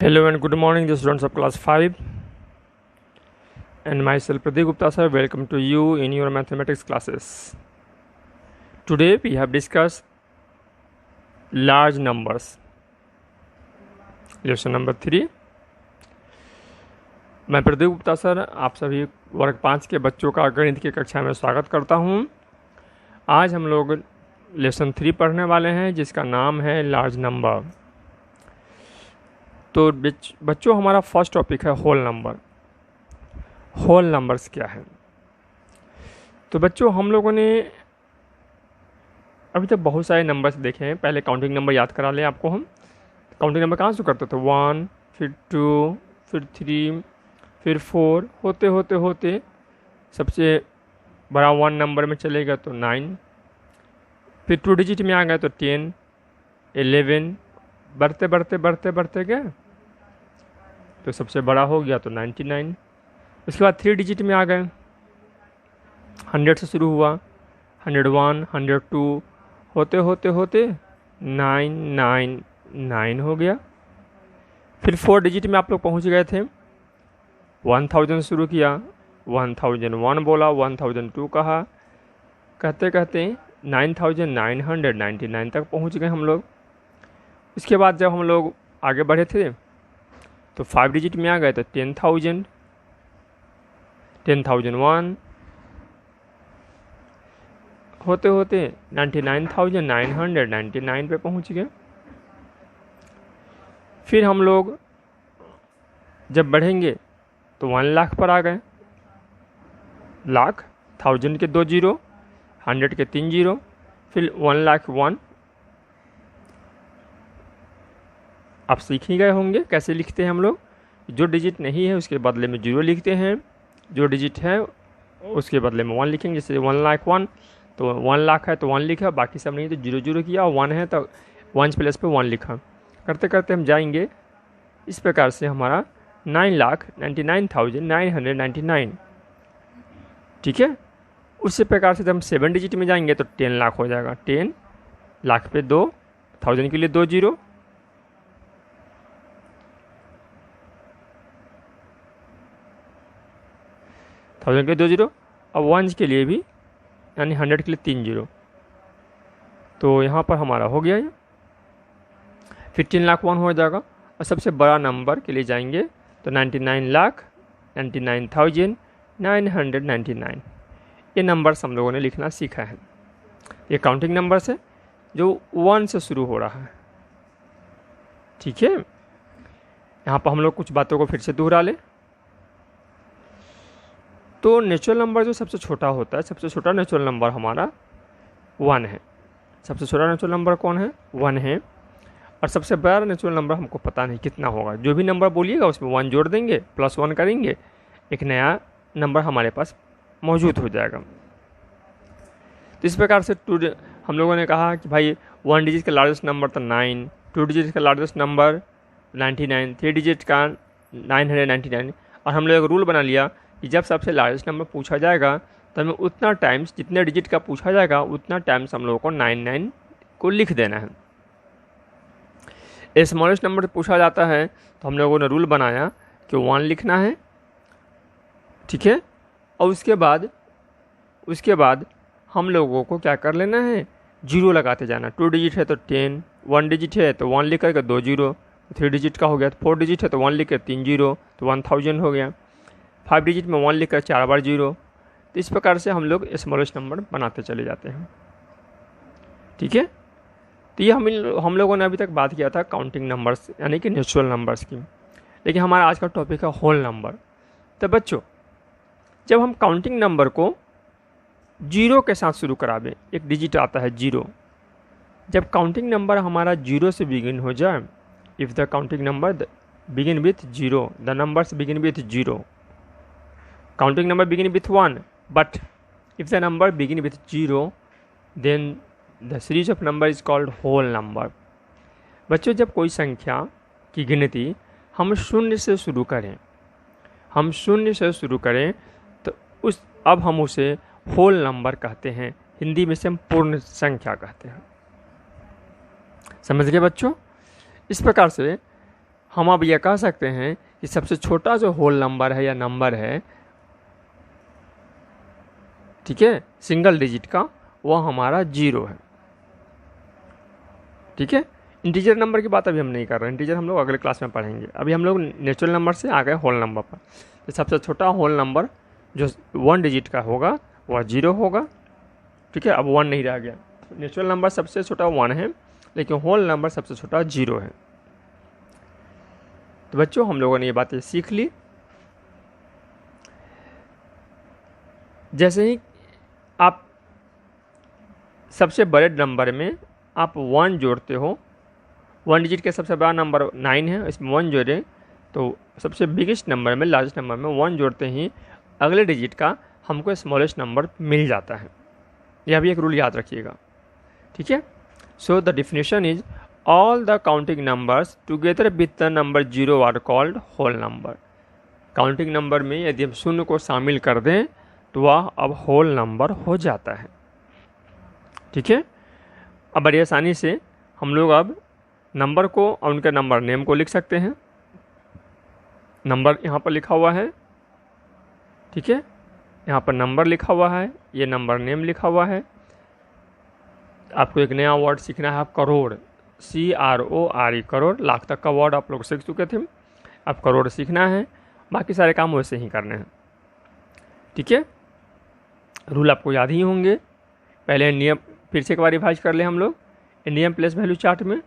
Hello and good morning, the students of class 5 and myself Pradeep Gupta sir. Welcome to you in your mathematics classes. Today we have discussed large numbers. Lesson number 3. मैं Pradeep Gupta sir आप सभी वर्ग 5 के बच्चों का गणित की कक्षा में स्वागत करता हूं। आज हम लोग लेसन 3 पढ़ने वाले हैं जिसका नाम है लार्ज नंबर। तो बच्चों हमारा फर्स्ट टॉपिक है होल नंबर। होल नंबर्स क्या है? तो बच्चों हम लोगों ने अभी तक बहुत सारे नंबर्स देखे हैं। पहले काउंटिंग नंबर याद करा लें आपको। हम काउंटिंग नंबर कहाँ से करते थे? 1, फिर 2, फिर 3, फिर 4, होते होते होते सबसे बड़ा 1 नंबर में चलेगा तो 9, फिर 2 डिजिट में आ गए तो 10, 11, बढ़ते बढ़ते बढ़ते बढ़ते गए तो सबसे बड़ा हो गया तो 99। उसके बाद 3 डिजिट में आ गए, 100 से शुरू हुआ, 101, 102, होते होते होते 999 हो गया। फिर 4 डिजिट में आप लोग पहुंच गए थे, 1000 शुरू किया, 1001 बोला, 1002 कहा, कहते कहते 9999 तक पहुंच गए हम लोग। इसके बाद जब हम लोग आगे बढ़े थे तो 5 डिजिट में आ गए तो 10,000, 10,001, होते होते 99,999 पे पहुंच गए। फिर हम लोग जब बढ़ेंगे तो 1 लाख पर आ गए। लाख, 1000 के 2 जीरो, 100 के 3 जीरो, फिर 1,01,000। आप सीख ही गए होंगे कैसे लिखते हैं हम लोग। जो डिजिट नहीं है उसके बदले में 0 लिखते हैं, जो डिजिट है उसके बदले में 1 लिखेंगे। जैसे 1,01,000 तो 1 लाख है तो 1 लिखा, बाकी सब नहीं तो 0 किया, और 1 है तो 1 प्लेस पे 1 लिखा। करते करते हम जाएंगे। इस प्रकार से हमारा 9,99,999, ठीक है। उसी प्रकार से जब हम 7 डिजिट में जाएंगे तो 10 लाख हो जाएगा। 10 लाख पे 2, 1000 के लिए 2 जीरो, 1000 के 2 जीरो, अब 1 के लिए भी यानी 100 के लिए 3 जीरो। तो यहाँ पर हमारा हो गया ये 15,01,000 हो जाएगा। और सबसे बड़ा नंबर के लिए जाएंगे तो 99,99,999। ये नंबर्स हम लोगों ने लिखना सीखा है। ये काउंटिंग नंबर्स है जो 1 से शुरू हो रहा है, ठीक है। यहाँ पर हम लोग कुछ बातों को फिर से दोहरा ले। तो नेचुरल नंबर जो सबसे छोटा होता है, सबसे छोटा नेचुरल नंबर हमारा 1 है। सबसे छोटा नेचुरल नंबर कौन है? 1 है। और सबसे बड़ा नेचुरल नंबर हमको पता नहीं कितना होगा। जो भी नंबर बोलिएगा उसमें 1 जोड़ देंगे, +1 करेंगे, एक नया नंबर हमारे पास मौजूद हो जाएगा। तो इस प्रकार से हम लोगों ने कहा कि भाई 1 डिजिट का लार्जेस्ट नंबर तो 9, 2 डिजिट का लार्जेस्ट नंबर 99, 3 डिजिट का 999। और हम लोग एक रूल बना लिया कि जब सबसे लार्जेस्ट नंबर पूछा जाएगा तो हमें उतना टाइम्स, जितने डिजिट का पूछा जाएगा उतना टाइम्स हम लोगों को 99 को लिख देना है। स्मॉलेस्ट नंबर पूछा जाता है तो हम लोगों ने रूल बनाया कि 1 लिखना है, ठीक है। और उसके बाद हम लोगों को क्या कर लेना है? 0 लगाते जाना। 2 डिजिट है तो 10, 1 डिजिट है तो 1 लिख करके 2 जीरो, 3 डिजिट का हो गया। 4 डिजिट है तो 1 लिख कर 3 जीरो, तो 1000 हो गया। 5 डिजिट में 1 लिख कर 4 बार 0। तो इस प्रकार से हम लोग स्मॉलेस्ट नंबर बनाते चले जाते हैं, ठीक है। तो ये हम लोगों ने अभी तक बात किया था काउंटिंग नंबर्स यानी कि नेचुरल नंबर्स की। लेकिन हमारा आज का टॉपिक है होल नंबर। तो बच्चों जब हम काउंटिंग नंबर को 0 के साथ शुरू करावे, एक डिजिट आता है 0। जब काउंटिंग नंबर हमारा 0 से बिगिन हो जाए, if the counting number begin with 0, the numbers begin with 0, counting number begin with 1, but if the number begin with 0 then the series of number is called whole number. बच्चों जब कोई संख्या की गिनती हम 0 से शुरू करें, तो अब हम उसे होल नंबर कहते हैं। हिंदी में से हम पूर्ण संख्या कहते हैं। समझ गए बच्चों? इस प्रकार से हम अब यह कह सकते हैं कि सबसे छोटा जो होल नंबर है या नंबर है, ठीक है, सिंगल डिजिट का, वह हमारा 0 है। ठीक है, इंटीजर नंबर की बात अभी हम नहीं कर रहे हैं, इंटीजर हम लोग अगले क्लास में पढ़ेंगे। अभी हम लोग नेचुरल नंबर से आ गए होल नंबर पर। तो सबसे छोटा होल नंबर जो 1 डिजिट का होगा वह 0 होगा। ठीक है, अब 1 नहीं रह गया। नेचुरल नंबर सबसे छोटा 1 है, लेकिन होल नंबर सबसे छोटा 0 है। तो बच्चों, हम लोगों ने ये बातें सीख ली। जैसे ही आप सबसे बड़े नंबर में आप 1 जोड़ते हो, 1 डिजिट के सबसे बड़ा नंबर 9 है, इसमें 1 जोड़ें तो सबसे बिगेस्ट नंबर में, लार्जेस्ट नंबर में 1 जोड़ते ही अगले डिजिट का हमको स्मॉलेस्ट नंबर मिल जाता है। यह भी एक रूल याद रखिएगा। ठीक है, so the definition is all the counting numbers together with the number 0 are called whole number. Counting number में यदि हम शून्य को शामिल कर दें तो वह अब होल नंबर हो जाता है। ठीक है, अब बड़ी आसानी से हम लोग अब नंबर को और उनके नंबर नेम को लिख सकते हैं। नंबर यहाँ पर लिखा हुआ है, ठीक है, यहाँ पर नंबर लिखा हुआ है, ये नंबर नेम लिखा हुआ है। आपको एक नया वर्ड सीखना है, करोड़, CRORE, करोड़। लाख तक का वर्ड आप लोग सीख चुके थे, अब करोड़ सीखना है। बाकी सारे काम वैसे ही करने हैं। ठीक है, रूल आपको याद ही होंगे। पहले नियम फिर से एक बार रिवाइज कर ले हम लोग। इंडियन प्लेस वैल्यू चार्ट में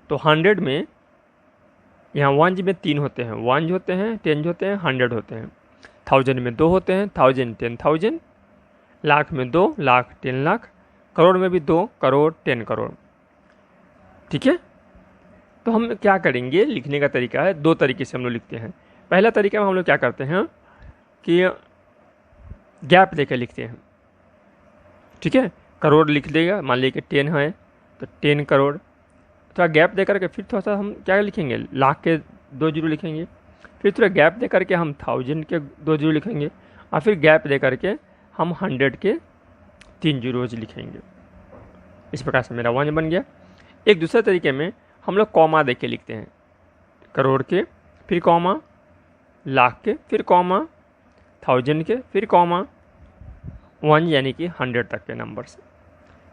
तो 100 में यहाँ 1 में 3 होते हैं, 1 होते हैं, 10 होते हैं, 100 होते हैं। 1000 में 2 होते हैं, 1000, 10,000। लाख में 2 लाख, 10 लाख। करोड़ में भी 2 करोड़, 10 करोड़। ठीक है, तो हम क्या करेंगे, लिखने का तरीका है 2 तरीके से हम लोग लिखते हैं। पहला तरीका में हम लोग क्या करते हैं कि गैप देकर लिखते हैं। ठीक है, करोड़ लिख देगा, मान लीजिए कि 10 है तो 10 करोड़। थोड़ा गैप दे करके फिर थोड़ा सा हम क्या लिखेंगे, लाख के 2 जीरो लिखेंगे। फिर थोड़ा गैप दे करके हम 1000 के 2 जीरो लिखेंगे, और फिर गैप दे करके हम 100 के 3 जीरोज लिखेंगे। इस प्रकार से मेरा 1 बन गया। एक दूसरे तरीके में हम लोग कॉमा दे के लिखते हैं, करोड़ के फिर कॉमा, लाख के फिर कॉमा, 1000 के फिर कॉमा, 1 यानी कि 100 तक के नंबर्स।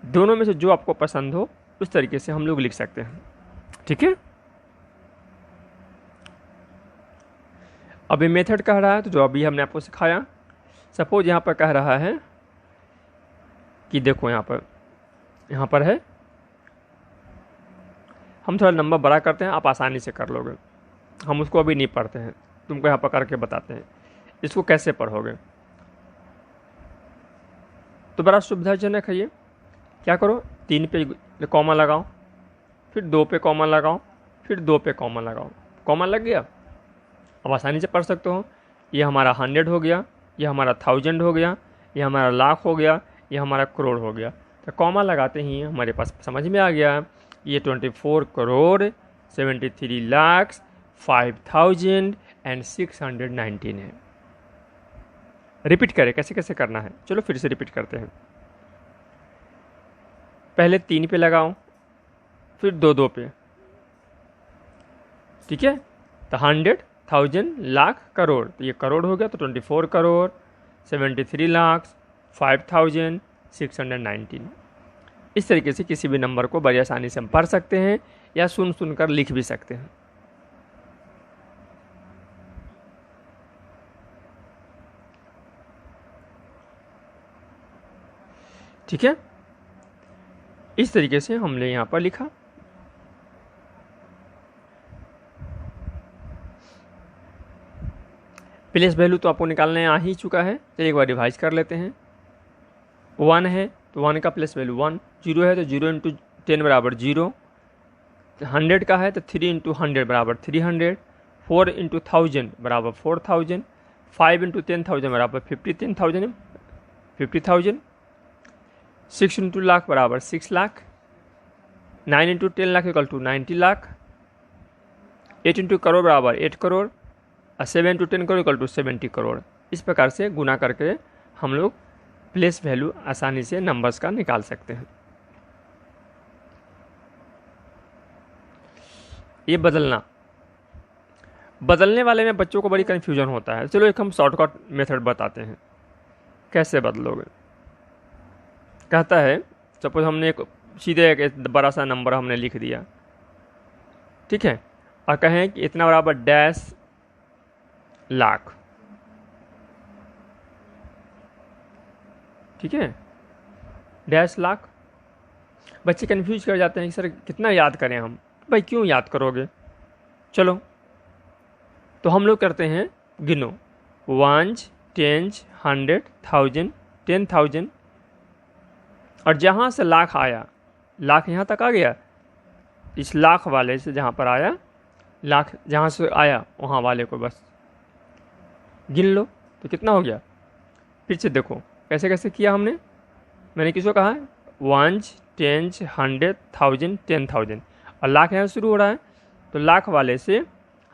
दोनों में से जो आपको पसंद हो उस तरीके से हम लोग लिख सकते हैं। ठीक है, अभी मेथड कह रहा है तो जो अभी हमने आपको सिखाया, सपोज यहाँ पर कह रहा है कि देखो यहाँ पर है, हम थोड़ा नंबर बड़ा करते हैं, आप आसानी से कर लोगे। हम उसको अभी नहीं पढ़ते हैं, तुमको यहाँ पर करके बताते हैं इसको कैसे पढ़ोगे। तो बड़ा सुविधाजनक है ये। क्या करो, 3 पे कॉमा लगाओ, फिर 2 पे कॉमा लगाओ, फिर 2 पे कॉमा लगाओ। कॉमा लग गया, अब आसानी से पढ़ सकते हो। ये हमारा 100 हो गया, ये हमारा 1000 हो गया, ये हमारा लाख हो गया, ये हमारा करोड़ हो गया। तो कॉमा लगाते ही हमारे पास समझ में आ गया, ये 24 करोड़ 73 लाख 5,619 है। रिपीट करें कैसे कैसे करना है, चलो फिर से रिपीट करते हैं। पहले 3 पे लगाओ, फिर 2 पे। ठीक है, तो 100, 1000, लाख, करोड़। तो ये करोड़ हो गया, तो 24 करोड़ 73 लाख 5,619। इस तरीके से किसी भी नंबर को बड़ी आसानी से हम पढ़ सकते हैं या सुन सुनकर लिख भी सकते हैं। ठीक है, इस तरीके से हमने यहाँ पर लिखा। प्लेस वैल्यू तो आपको निकालने आ ही चुका है, चलिए एक बार रिवाइज कर लेते हैं। 1 है तो 1 का प्लेस वैल्यू 1, 0 है तो 0 इंटू 10 बराबर 0, 100 का है तो 3 इंटू 100 बराबर 300, 4 इंटू 1000 बराबर 4000, 5 इंटू 10,000 बराबर 50,000, 6 इंटू लाख बराबर 6 lakh, 9 into 10 lakh equal to 90 lakh, 8 into crore बराबर 8 करोड़, और 7 into 10 crore equal to 70 crore. इस प्रकार से गुना करके हम लोग प्लेस वैल्यू आसानी से नंबर्स का निकाल सकते हैं। ये बदलना बदलने वाले में बच्चों को बड़ी कन्फ्यूजन होता है। चलो एक हम शॉर्टकट मेथड बताते हैं कैसे बदलोगे। कहता है सपोज हमने एक सीधे एक बड़ा सा नंबर हमने लिख दिया, ठीक है, और कहें कि इतना बराबर डैश लाख, ठीक है, डैश लाख। बच्चे कंफ्यूज कर जाते हैं कि सर कितना याद करें हम। भाई क्यों याद करोगे, चलो तो हम लोग करते हैं गिनो, 1 10 100 1000 10,000, और जहाँ से लाख आया, लाख यहाँ तक आ गया, इस लाख वाले से जहाँ पर आया, लाख जहाँ से आया वहाँ वाले को बस गिन लो, तो कितना हो गया। फिर से देखो कैसे कैसे किया हमने, मैंने किसको कहा है 1 10 100 1000 10,000, और लाख यहाँ शुरू हो रहा है, तो लाख वाले से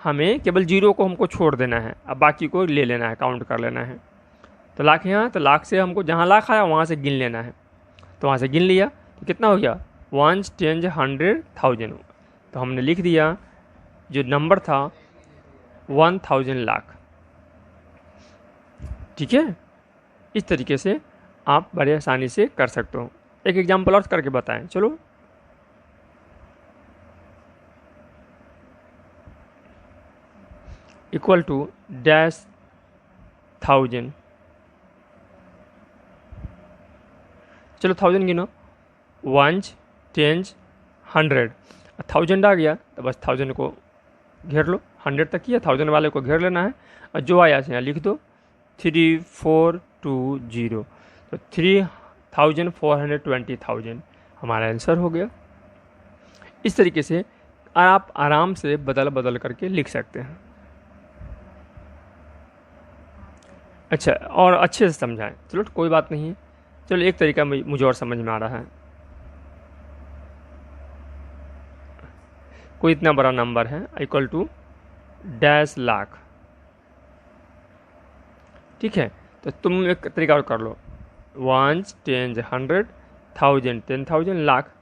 हमें केवल जीरो को हमको छोड़ देना है, अब बाकी को ले लेना है, काउंट कर लेना है। तो लाख यहाँ, तो लाख से हमको जहाँ लाख आया वहाँ से गिन लेना है, तो वहाँ से गिन लिया, तो कितना हो गया 1 10 100 1000, तो हमने लिख दिया जो नंबर था 1000 लाख, ठीक है। इस तरीके से आप बड़े आसानी से कर सकते हो। एक एग्जाम्पल और करके बताएं, चलो। इक्वल टू डैश 1000, चलो 1000 गिनो, 1 10 100, 1000 आ गया तो बस 1000 को घेर लो, 100 तक किया, 1000 वाले को घेर लेना है, और जो आया से यहाँ लिख दो 3420, तो 3,420,000 हमारा आंसर हो गया। इस तरीके से आप आराम से बदल बदल करके लिख सकते हैं। अच्छा, और अच्छे से समझाएं, चलो कोई बात नहीं है। चलो एक तरीका मुझे और समझ में आ रहा है, कोई इतना बड़ा नंबर है इक्वल टू डैश लाख, ठीक है, तो तुम एक तरीका और कर लो, 1 10 100 1000 10,000 लाख।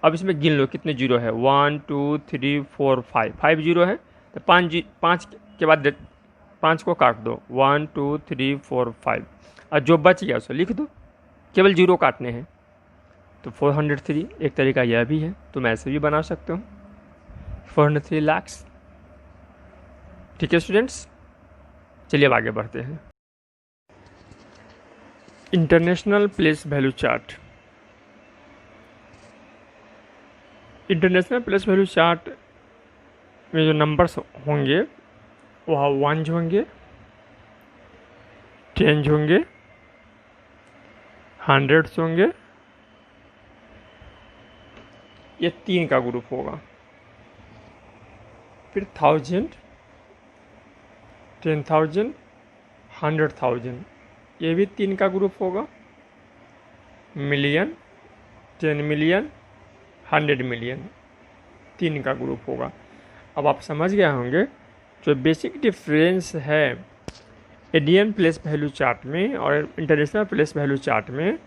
अब इसमें गिन लो कितने जीरो है, 1 2 3 4 5 जीरो है, तो 5 के बाद 5 को काट दो, 1 2 3 4 5, और जो बच गया उसको लिख दो, केवल जीरो काटने हैं, तो 403। एक तरीका यह भी है, तुम ऐसे भी बना सकते हो 403 लाख्स, ठीक है स्टूडेंट्स। चलिए अब आगे बढ़ते हैं। International place value chart. International place value chart में जो नंबर्स होंगे वह 1 होंगे, 10 होंगे, 100 होंगे, ये 3 का ग्रुप होगा। फिर 1000 10,000 100,000, ये भी 3 का ग्रुप होगा। मिलियन 10 मिलियन 100 मिलियन, 3 का ग्रुप होगा। अब आप समझ गए होंगे जो बेसिक डिफरेंस है इंडियन प्लेस वैल्यू चार्ट में और इंटरनेशनल प्लेस वैल्यू चार्ट में,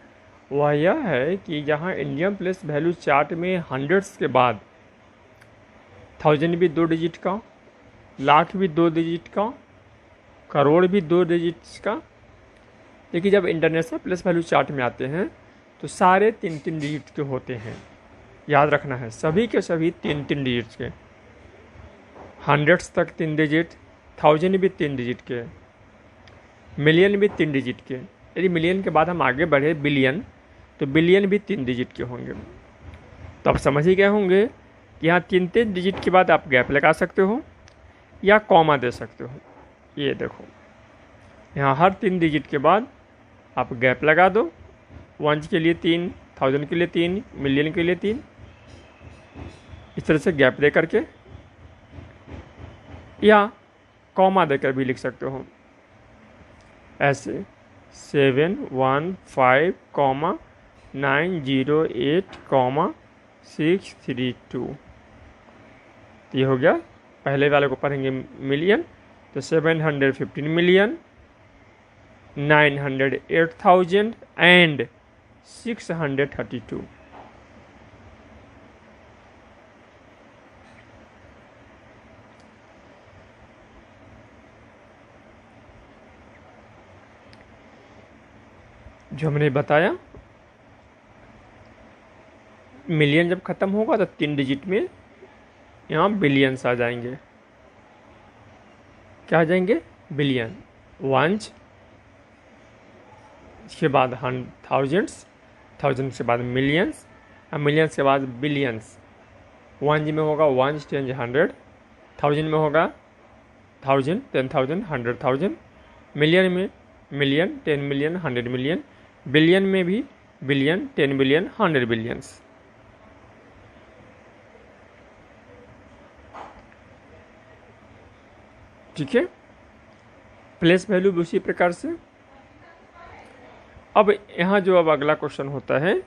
वह यह है कि यहाँ इंडियन प्लेस वैल्यू चार्ट में हंड्रेड्स के बाद 1000 भी 2 डिजिट का, लाख भी 2 डिजिट का, करोड़ भी 2 डिजिट्स का, लेकिन जब इंटरनेशनल प्लेस वैल्यू चार्ट में आते हैं तो सारे 3-3 डिजिट के होते हैं। याद रखना है, सभी के सभी 3-3 डिजिट के, हंड्रेड्स तक 3 डिजिट, 1000 भी 3 डिजिट के, मिलियन भी 3 डिजिट के। यदि मिलियन के बाद हम आगे बढ़े बिलियन, तो बिलियन भी 3 डिजिट के होंगे। तो आप समझ ही गए होंगे कि यहाँ 3-3 डिजिट के बाद आप गैप लगा सकते हो या कॉमा दे सकते हो। ये देखो यहाँ हर 3 डिजिट के बाद आप गैप लगा दो, 1 के लिए 3, 1000 के लिए 3, मिलियन के लिए 3, इस तरह से गैप दे करके, या कॉमा देकर भी लिख सकते हो ऐसे 715, 908, 632। ये हो गया। पहले वाले को पढ़ेंगे मिलियन, तो 715 मिलियन, 908,000 एंड 632। जो हमने बताया, मिलियन जब ख़त्म होगा तो 3 डिजिट में यहाँ बिलियंस आ जाएंगे। क्या आ जाएंगे? बिलियन। वंस, इसके बाद थाउजेंड्स, थाउजेंड्स के बाद मिलियंस, और मिलियंस के बाद बिलियंस। वंस में होगा वंस, 10, 100। थाउजेंड में होगा 1000, 10,000, 100,000। मिलियन में मिलियन, 10 मिलियन, 100 मिलियन। बिलियन में भी बिलियन, 10 बिलियन, 100 बिलियंस। ठीक है। प्लेस वैल्यू भी उसी प्रकार से। अब यहाँ जो अब अगला क्वेश्चन होता है,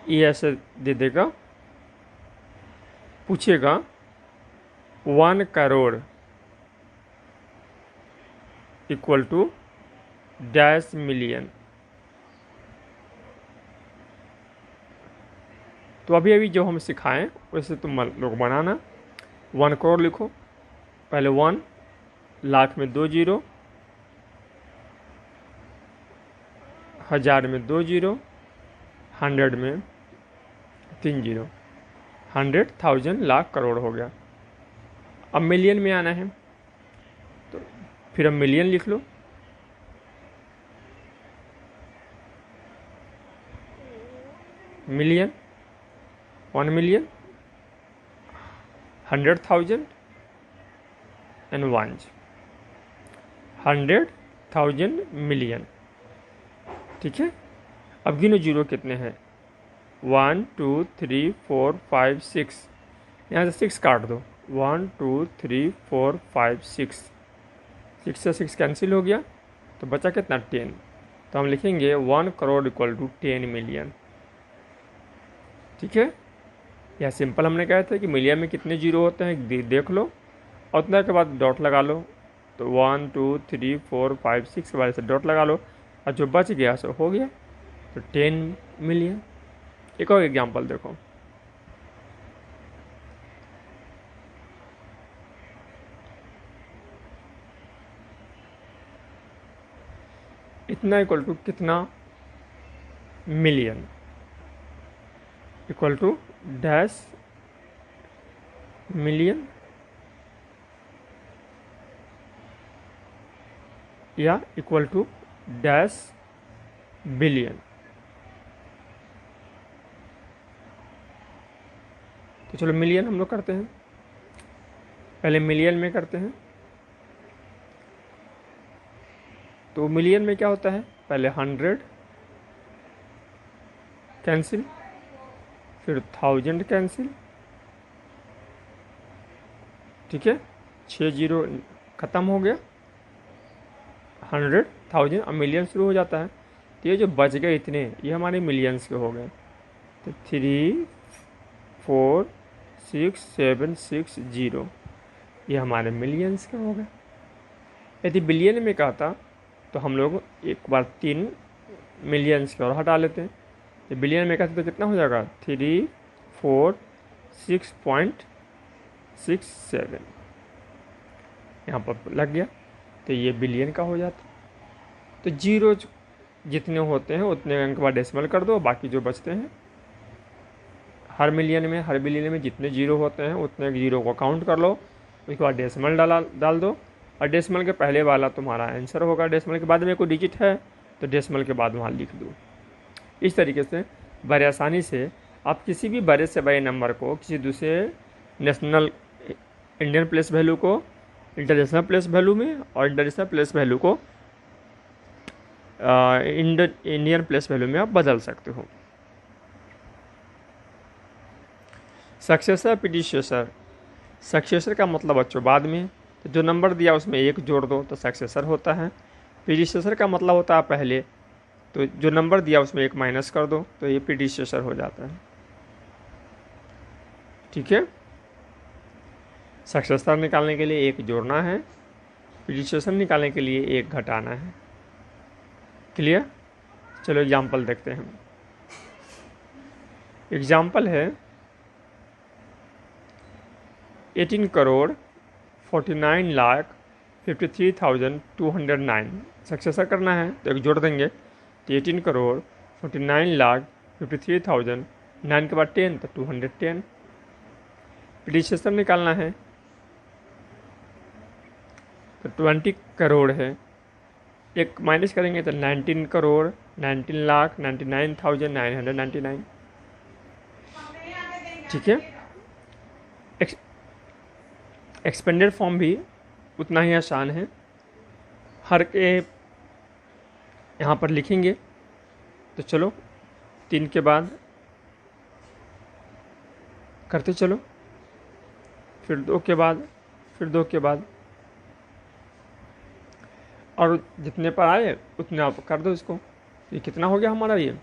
ये ऐसे दे देगा, पूछेगा 1 crore equal to dash million. तो अभी अभी जो हम सिखाएं वैसे तुम लोग बनाना। 1 करोड़ लिखो, पहले 1, लाख में 2 जीरो, 1000 में 2 जीरो, 100 में 3 जीरो। 100,000 लाख करोड़ हो गया। अब मिलियन में आना है, तो फिर अब मिलियन लिख लो। Million, 1 million, 100,000 and 1, 100,000 million. ठीक है। अब गिनो जीरो कितने हैं। 1, 2, 3, 4, 5, 6। यहाँ से 6 काट दो। 1, 2, 3, 4, 5, 6। 6 से 6 कैंसिल हो गया, तो बचा कितना? 10। तो हम लिखेंगे 1 करोड़ इक्वल टू 10 मिलियन। ठीक है। यह सिंपल हमने कहा था कि मिलियन में कितने जीरो होते हैं देख लो, और उतना के बाद डॉट लगा लो। तो 1, 2, 3, 4, 5, 6 के बाद से डॉट लगा लो, और जो बच गया सो हो गया, तो 10 मिलियन। एक और एग्जांपल देखो। इतना इक्वल टू कितना? Million. Equal to dash million, या इक्वल टू डैश बिलियन। तो चलो मिलियन हम लोग करते हैं। पहले मिलियन में करते हैं। तो मिलियन में क्या होता है? पहले 100 कैंसिल, फिर 1000 कैंसिल। ठीक है। 6 जीरो ख़त्म हो गया, 100, 1000, अब मिलियन शुरू हो जाता है। तो ये जो बच गए इतने, ये हमारे मिलियंस के हो गए। तो 3, 4, 6, 7, 6, 0, ये हमारे मिलियंस के हो गए। यदि बिलियन में कहा था तो हम लोग एक बार 3 मिलियंस के और हटा लेते हैं। तो बिलियन में कहते तो कितना हो जाएगा? 3, 4, 6.67, यहाँ पर लग गया, तो ये बिलियन का हो जाता। तो जीरो जितने होते हैं उतने अंक बाद डेसिमल कर दो, बाकी जो बचते हैं हर मिलियन में, हर बिलियन में जितने जीरो होते हैं उतने जीरो को काउंट कर लो, उसके बाद डेसिमल डाल दो, और डेसिमल के पहले वाला तुम्हारा आंसर होगा। डेसिमल के बाद में कोई डिजिट है तो डेसिमल के बाद वहाँ लिख दो। इस तरीके से बड़े आसानी से आप किसी भी बड़े से बड़े नंबर को किसी दूसरे नेशनल इंडियन प्लेस वैल्यू को इंटरनेशनल प्लेस वैल्यू में, और इंटरनेशनल प्लेस वैल्यू को इंडियन प्लेस वैल्यू में आप बदल सकते हो। Successor, predecessor. सक्सेसर का मतलब बच्चों बाद में, तो जो नंबर दिया उसमें 1 जोड़ दो तो सक्सेसर होता है। प्रीडिसेसर का मतलब होता है पहले, तो जो नंबर दिया उसमें 1 माइनस कर दो तो ये प्रीडिसेसर हो जाता है। ठीक है। सक्सेसर निकालने के लिए 1 जोड़ना है, प्रीडिसेसर निकालने के लिए 1 घटाना है। क्लियर। चलो एग्जाम्पल देखते हैं। एग्जाम्पल है 18 करोड़ 49 लाख 53,209 सक्सेसर करना है तो एक जोड़ देंगे तो 18 करोड़ 49,53,000 9 के बाद 10 तो 210। प्रीडिसेसर निकालना है तो 20 करोड़ है, एक माइनस करेंगे तो 19 करोड़ 19,99,999। ठीक है। एक्सपेंडेड फॉर्म भी उतना ही आसान है, हर के यहाँ पर लिखेंगे। तो चलो 3 के बाद करते चलो, फिर 2 के बाद, फिर 2 के बाद, और जितने पर आए उतने आप कर दो इसको। ये कितना हो गया हमारा, ये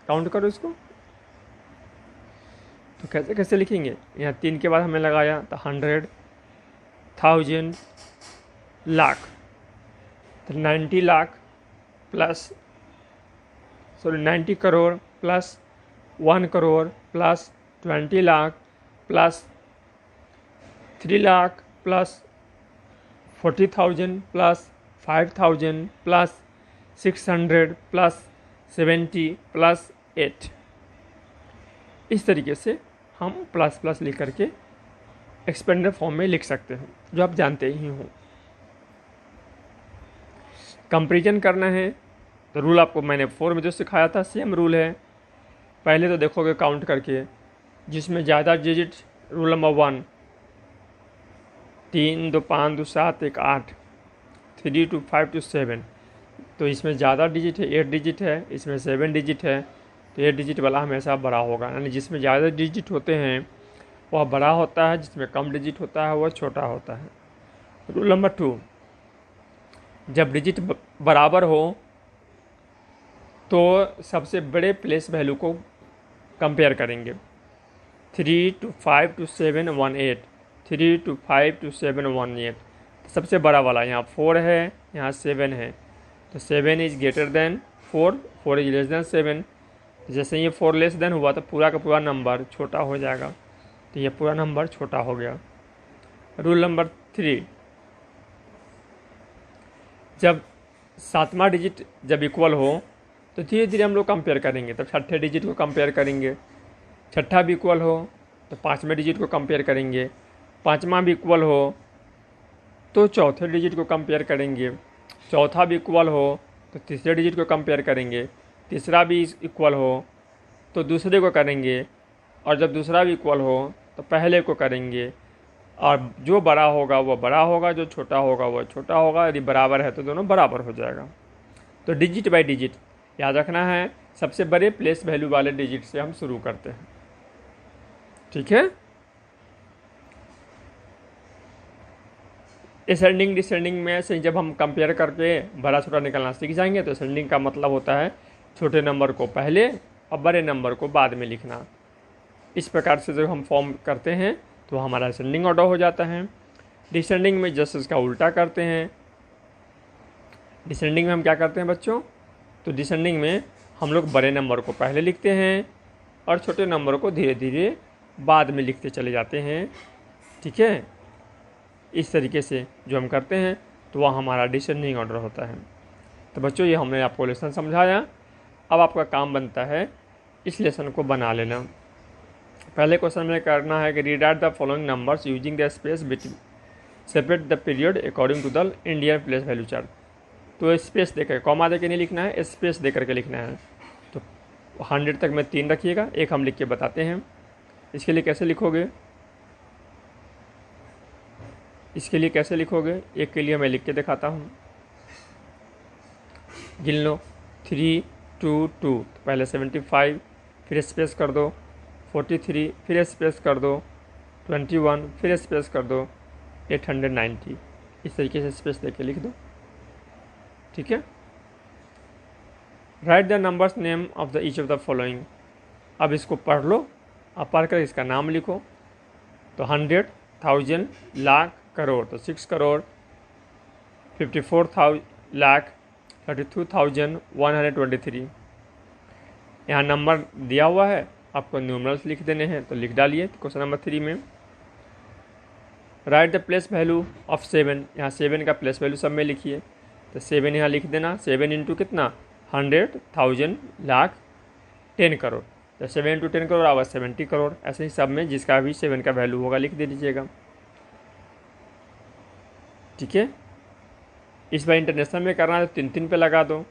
काउंट करो इसको। तो कैसे कैसे लिखेंगे, यहाँ 3 के बाद हमें लगाया तो 100, 1000, लाख, तो 90 lakh plus 90 crore plus 1 crore plus 20 lakh plus 3 lakh plus 40,000 plus 5,000 plus 600 plus 70 plus 8। इस तरीके से हम प्लस प्लस लिख करके एक्सपेंडर फॉर्म में लिख सकते हैं, जो आप जानते ही हो। कंपेरिजन करना है तो रूल आपको मैंने 4 में जो सिखाया था सेम रूल है। पहले तो देखोगे काउंट करके, जिसमें ज़्यादा डिजिट, रूल नंबर 1 3 2 5 2 7 1 8, 3 2 5 2 7, तो इसमें ज़्यादा डिजिट है, 8 डिजिट है, इसमें 7 डिजिट है, तो 8 डिजिट वाला हमेशा बड़ा होगा। यानी जिसमें ज़्यादा डिजिट होते हैं वह बड़ा होता है, जिसमें कम डिजिट होता है वह छोटा होता है। रूल नंबर 2, जब डिजिट बराबर हो तो सबसे बड़े प्लेस वैल्यू को कंपेयर करेंगे। 3 2 5 2 7 1 8, 3 2 5 2 7 1 8, सबसे बड़ा वाला यहाँ 4 है, यहाँ 7 है, तो 7 is greater than 4, 4 is less than 7। जैसे ये 4 लेस देन हुआ तो पूरा का पूरा नंबर छोटा हो जाएगा, तो ये पूरा नंबर छोटा हो गया। रूल नंबर 3, जब 7वां डिजिट जब इक्वल हो तो धीरे धीरे हम लोग कंपेयर करेंगे, तब 6ठे डिजिट को कंपेयर करेंगे। 6ठा भी इक्वल हो तो 5वें डिजिट को कंपेयर करेंगे, 5वां भी इक्वल हो तो 4थे डिजिट को कंपेयर करेंगे, 4था भी इक्वल हो तो 3रे डिजिट को कंपेयर करेंगे, 3रा भी इक्वल हो तो दूसरे को करेंगे, और जब दूसरा भी इक्वल हो तो पहले को करेंगे। और जो बड़ा होगा वो बड़ा होगा, जो छोटा होगा वो छोटा होगा। यदि बराबर है तो दोनों बराबर हो जाएगा। तो डिजिट बाय डिजिट याद रखना है, सबसे बड़े प्लेस वैल्यू वाले डिजिट से हम शुरू करते हैं। ठीक है। असेंडिंग डिसेंडिंग में से जब हम कंपेयर करके बड़ा छोटा निकालना सीख जाएंगे तो असेंडिंग का मतलब होता है छोटे नंबर को पहले और बड़े नंबर को बाद में लिखना। इस प्रकार से जब हम फॉर्म करते हैं तो हमारा असेंडिंग ऑर्डर हो जाता है। डिसेंडिंग में जस्ट इसका उल्टा करते हैं। डिसेंडिंग में हम क्या करते हैं बच्चों, तो डिसेंडिंग में हम लोग बड़े नंबर को पहले लिखते हैं और छोटे नंबर को धीरे धीरे बाद में लिखते चले जाते हैं। ठीक है। इस तरीके से जो हम करते हैं तो वह हमारा डिसेंडिंग ऑर्डर होता है। तो बच्चों ये हमने आपको लेसन समझाया। अब आपका काम बनता है इस लेसन को बना लेना। पहले क्वेश्चन में करना है कि read out the following numbers using the space between, separate the period according to the Indian place value chart. तो स्पेस देकर, कॉमा देकर नहीं लिखना है, स्पेस दे करके लिखना है। तो 100 तक में 3 रखिएगा, एक हम लिख के बताते हैं। इसके लिए कैसे लिखोगे, इसके लिए कैसे लिखोगे, एक के लिए मैं लिख के दिखाता हूँ। गिन लो 3 2 2, तो पहले 75, फिर स्पेस कर दो 43, फिर स्पेस कर दो 21, फिर स्पेस कर दो 890। इस तरीके से स्पेस देके लिख दो। ठीक है। Right the numbers name of the each of the following. अब इसको पढ़ लो, अब पढ़ कर इसका नाम लिखो। तो 100, 1000, लाख, करोड़, तो 6 करोड़ 54 लाख 32,123। यहाँ नंबर दिया हुआ है, आपको न्यूमरल्स लिख देने हैं तो लिख डालिए। क्वेश्चन नंबर 3 में right the place value of 7, यहाँ 7 का प्लेस वैल्यू सब में लिखिए। तो 7 यहाँ लिख देना, 7 इंटू कितना 100, 1000, लाख, 10 करोड़। तो 7 इंटू 10 करोड़ आवा 70 करोड़। ऐसे ही सब में जिसका भी 7 का वैल्यू होगा लिख दे दीजिएगा। ठीक है, इस बार इंटरनेशनल में करना है तो 3 पे लगा दो।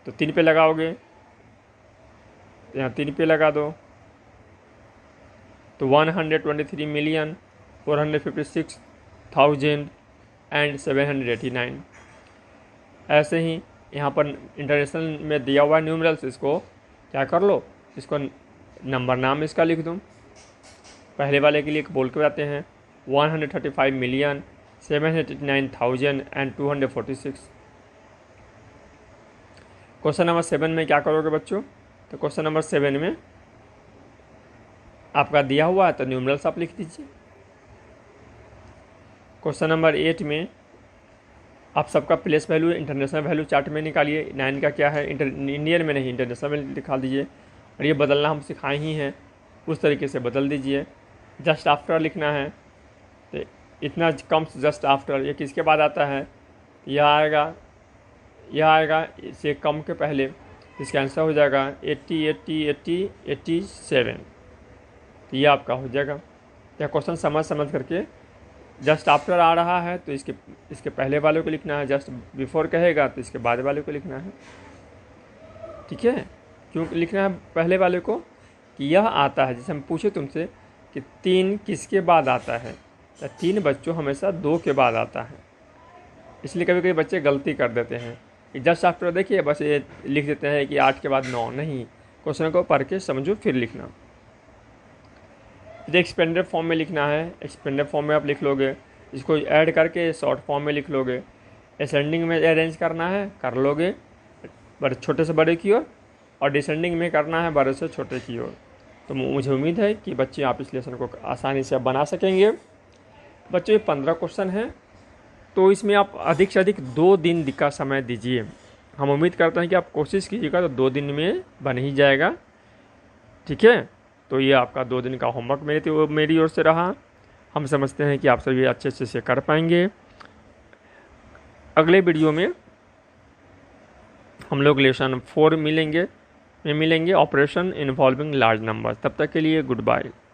तो 3 पे लगाओगे तो यहाँ 3 पे लगा दो तो 123,456,789। ऐसे ही यहाँ पर इंटरनेशनल में दिया हुआ न्यूमरल्स, इसको क्या कर लो, इसको नंबर नाम इसका लिख दूँ। पहले वाले के लिए बोल के आते हैं 135,789,246। क्वेश्चन नंबर 7 में क्या करोगे बच्चों, तो क्वेश्चन नंबर 7 में आपका दिया हुआ है तो न्यूमरल्स आप लिख दीजिए। क्वेश्चन नंबर 8 में आप सबका place value international value chart में निकालिए। 9 का क्या है, इंडियन में नहीं इंटरनेशनल में दिखा दीजिए। और ये बदलना हम सिखाए ही हैं, उस तरीके से बदल दीजिए। जस्ट आफ्टर लिखना है तो इतना कम्स जस्ट आफ्टर, ये किसके बाद आता है, यह आएगा इससे कम के पहले। इसका आंसर हो जाएगा 80, 80, 80, 87। तो ये आपका हो जाएगा। यह क्वेश्चन समझ करके, जस्ट आफ्टर आ रहा है तो इसके पहले वाले को लिखना है, जस्ट बिफोर कहेगा तो इसके बाद वाले को लिखना है। ठीक है, क्यों लिखना है पहले वाले को, कि यह आता है, जैसे हम पूछे तुमसे कि 3 किसके बाद आता है, तो 3 बच्चों हमेशा 2 के बाद आता है। इसलिए कभी कभी बच्चे गलती कर देते हैं कि जस्ट आफ्टर देखिए बस ये लिख देते हैं कि 8 के बाद 9, नहीं, क्वेश्चन को पढ़ के समझो फिर लिखना। फिर एक्सपेंडेड फॉर्म में लिखना है, एक्सपेंडेड फॉर्म में आप लिख लोगे, इसको ऐड करके शॉर्ट फॉर्म में लिख लोगे। असेंडिंग में अरेंज करना है कर लोगे, बड़े छोटे से बड़े की ओर, और डिसेंडिंग में करना है बड़े से छोटे की ओर। तो मुझे उम्मीद है कि बच्चे आप इस लेसन को आसानी से बना सकेंगे। बच्चों ये 15 क्वेश्चन हैं, तो इसमें आप अधिक से अधिक 2 दिन का समय दीजिए। हम उम्मीद करते हैं कि आप कोशिश कीजिएगा तो 2 दिन में बन ही जाएगा। ठीक है, तो ये आपका 2 दिन का होमवर्क मेरी ओर से रहा। हम समझते हैं कि आप सभी अच्छे से कर पाएंगे। अगले वीडियो में हम लोग लेसन 4 मिलेंगे ऑपरेशन इन्वॉल्विंग लार्ज नंबर। तब तक के लिए गुड बाय।